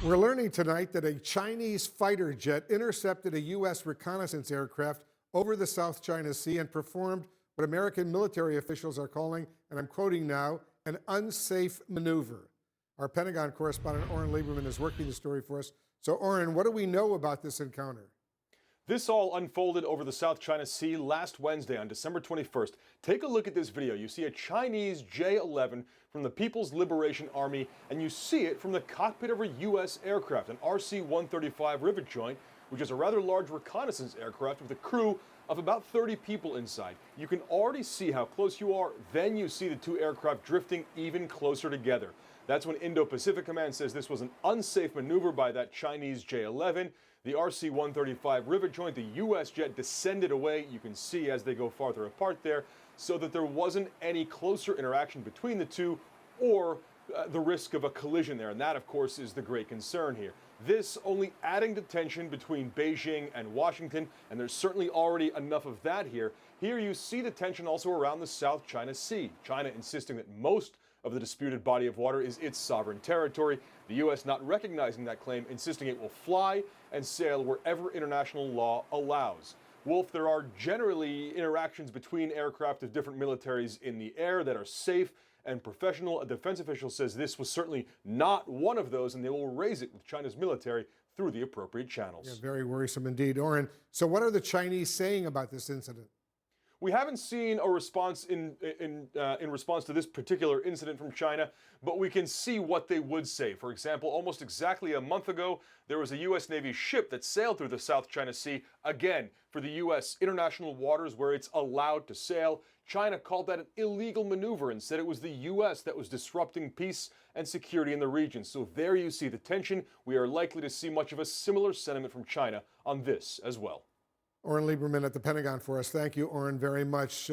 We're learning tonight that a Chinese fighter jet intercepted a U.S. reconnaissance aircraft over the South China Sea and performed what American military officials are calling, and I'm quoting now, an unsafe maneuver. Our Pentagon correspondent Oren Lieberman is working the story for us. So, Oren, what do we know about this encounter? This all unfolded over the South China Sea last Wednesday on December 21st. Take a look at this video. You see a Chinese J-11 from the People's Liberation Army, and you see it from the cockpit of a U.S. aircraft, an RC-135 rivet joint, which is a rather large reconnaissance aircraft with a crew of about 30 people inside. You can already see how close you are. Then you see the two aircraft drifting even closer together. That's when Indo-Pacific Command says this was an unsafe maneuver by that Chinese J-11. The RC-135 rivet joint, the U.S. jet descended away, you can see as they go farther apart there, so that there wasn't any closer interaction between the two or the risk of a collision there. And that, of course, is the great concern here. This only adding to tension between Beijing and Washington, and there's certainly already enough of that here. Here you see the tension also around the South China Sea. China insisting that most of the disputed body of water is its sovereign territory. The U.S. not recognizing that claim, insisting it will fly and sail wherever international law allows. Wolf, there are generally interactions between aircraft of different militaries in the air that are safe and professional. A defense official says this was certainly not one of those, and they will raise it with China's military through the appropriate channels. Yeah, very worrisome indeed. Oren, so what are the Chinese saying about this incident? We haven't seen a response in response to this particular incident from China, but we can see what they would say. For example, almost exactly a month ago, there was a U.S. Navy ship that sailed through the South China Sea, again, for the U.S. international waters where it's allowed to sail. China called that an illegal maneuver and said it was the U.S. that was disrupting peace and security in the region. So there you see the tension. We are likely to see much of a similar sentiment from China on this as well. Oren Lieberman at the Pentagon for us. Thank you, Oren, very much.